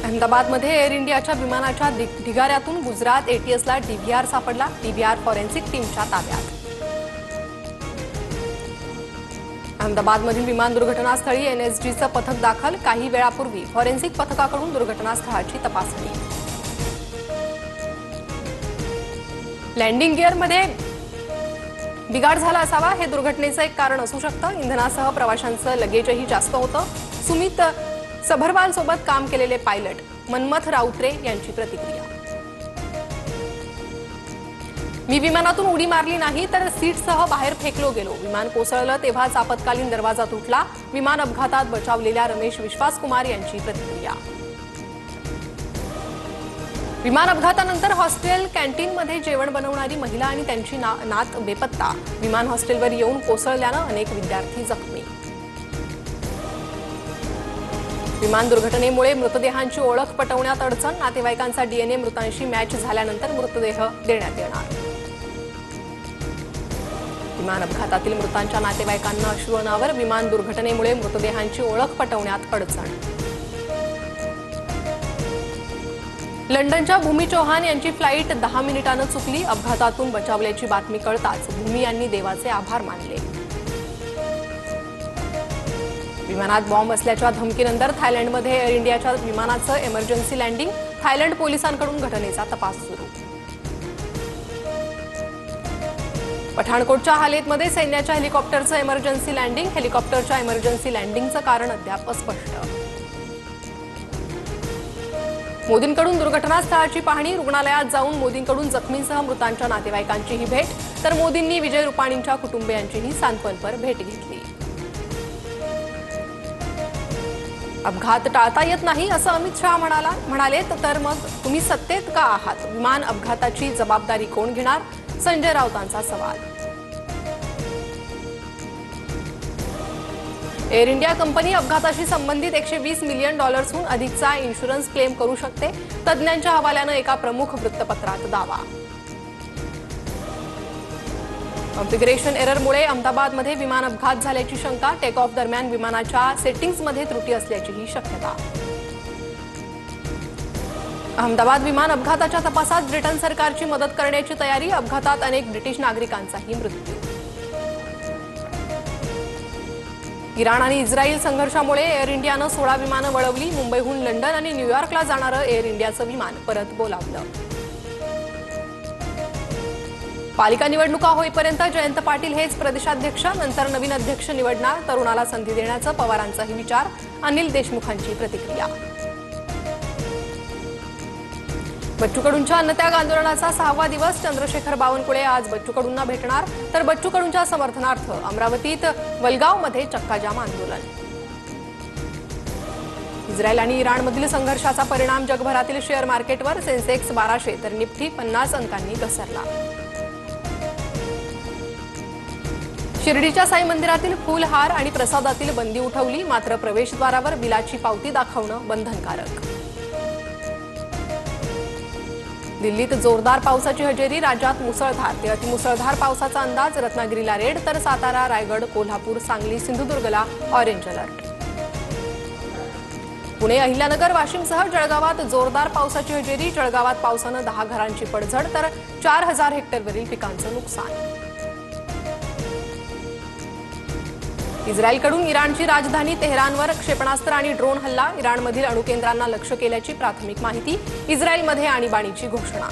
अहमदाबादमध्ये एअर इंडियाच्या विमानाच्या ढिगाऱ्यातून गुजरात एटीएसला डीव्हीआर सापडला। डीव्हीआर फॉरेन्सिक टीमच्या ताब्यात। अहमदाबादमधील विमान दुर्घटनास्थळी एनएसजीचं पथक दाखल। काही वेळापूर्वी फॉरेन्सिक पथकाकडून दुर्घटनास्थळाची तपासणी। लँडिंग गिअरमध्ये बिघाड झाला असावा हे दुर्घटनेचं एक कारण असू शकतं। इंधनासह प्रवाशांचं लगेजही जास्त होतं। सुमित सबरवाल सोबत काम केलेले पायलट मनमथ राऊत्रे यांची प्रतिक्रिया। मी विमानातून उडी मारली नाही तर सीटसह बाहेर फेकलो गेलो। विमान कोसळलं तेव्हाच आपत्कालीन दरवाजा तुटला। विमान अपघातात बचावलेल्या रमेश विश्वास कुमार यांची प्रतिक्रिया। विमान अपघातानंतर हॉस्टेल कॅन्टीनमध्ये जेवण बनवणारी महिला आणि त्यांची नात बेपत्ता। विमान हॉस्टेलवर येऊन कोसळल्यानं अनेक विद्यार्थी जखमी। विमान दुर्घटनेमुळे मृतदेहांची ओळख पटवण्यात अडचण। नातेवाईकांचा डीएनए मृतांशी मॅच झाल्यानंतर मृतदेह देण्यात येणार। विमान अपघातातील मृतांच्या नातेवाईकांना अश्रू अनावर। विमान दुर्घटनेमुळे मृतदेहांची ओळख पटवण्यात अडचण। लंडनच्या भूमी चौहान यांची फ्लाईट 10 मिनिटांनी चुकली। अपघातातून बचावल्याची बातमी कळताच भूमी यांनी देवाचे आभार मानले। विमानात बॉम्ब असल्याच्या धमकीनंतर थायलंडमध्ये एअर इंडियाच्या विमानाचं इमर्जन्सी लँडिंग। थायलंड पोलिसांकडून घटनेचा तपास सुरू। पठाणकोटच्या हालेतमध्ये सैन्याच्या हेलिकॉप्टरचं इमर्जन्सी लँडिंग। हेलिकॉप्टरच्या इमर्जन्सी लँडिंगचं कारण अद्याप अस्पष्ट। मोदींकडून दुर्घटनास्थळाची पाहणी। रुग्णालयात जाऊन मोदींकडून जखमींसह मृतांच्या नातेवाईकांचीही भेट। तर मोदींनी विजय रुपाणींच्या कुटुंबियांचीही सांत्वनपर भेट घेतली। अपघात टाळता येत नाही असं अमित शहा म्हणाले तर मग तुम्ही सत्तेत का आहात? विमान अपघाताची जबाबदारी कोण घेणार? संजय राऊतांचा सवाल। एअर इंडिया कंपनी अपघाताशी संबंधित $120 मिलियन अधिकचा इन्शुरन्स क्लेम करू शकते। तज्ज्ञांच्या हवाल्यानं एका प्रमुख वृत्तपत्रात दावा। कॉन्फिगरेशन एररमुळे अहमदाबादमध्ये विमान अपघात झाल्याची शंका। टेक ऑफ दरम्यान विमानाच्या सेटिंग्जमध्ये त्रुटी असल्याचीही शक्यता। अहमदाबाद विमान अपघाताच्या तपासात ब्रिटन सरकारची मदत करण्याची तयारी। अपघातात अनेक ब्रिटिश नागरिकांचाही मृत्यू। इराण आणि इस्रायल संघर्षामुळे एअर इंडियानं 16 विमानं वळवली। मुंबईहून लंडन आणि न्यूयॉर्कला जाणारं एअर इंडियाचं विमान परत बोलावलं। पालिका निवडणुका होईपर्यंत जयंत पाटील हेच प्रदेशाध्यक्ष। नंतर नवीन अध्यक्ष निवडणार। तरुणाला संधी देण्याचा पवारांचाही विचार। अनिल देशमुखांची प्रतिक्रिया। बच्चू कडूंच्या अन्नत्याग आंदोलनाचा 6वा दिवस। चंद्रशेखर बावनकुळे आज बच्चू कडूंना भेटणार। तर बच्चू कडूंच्या समर्थनार्थ अमरावतीत वलगावमध्ये चक्काजाम आंदोलन। इस्रायल आणि इराणमधील संघर्षाचा परिणाम जगभरातील शेअर मार्केटवर। सेन्सेक्स 1200 तर निफ्टी 50 अंकांनी घसरला। शिर्डीच्या साई मंदिरातील फुलहार आणि प्रसादातील बंदी उठवली। मात्र प्रवेशद्वारावर बिलाची पावती दाखवणं बंधनकारक। दिल्लीत जोरदार पावसाची हजेरी। राज्यात मुसळधार ते अतिमुसळधार पावसाचा अंदाज। रत्नागिरीला रेड तर सातारा, रायगड, कोल्हापूर, सांगली, सिंधुदुर्गला ऑरेंज अलर्ट। पुणे, अहिल्यानगर, वाशिमसह जळगावात जोरदार पावसाची हजेरी। जळगावात पावसानं 10 घरांची पडझड तर 4000 हेक्टरवरील पिकांचं नुकसान। इस्रायलकडून इराणची राजधानी तेहरानवर क्षेपणास्त्र आणि ड्रोन हल्ला। इराणमधील अणुकेंद्रांना लक्ष्य केल्याची प्राथमिक माहिती। इस्रायलमध्ये आणीबाणीची घोषणा।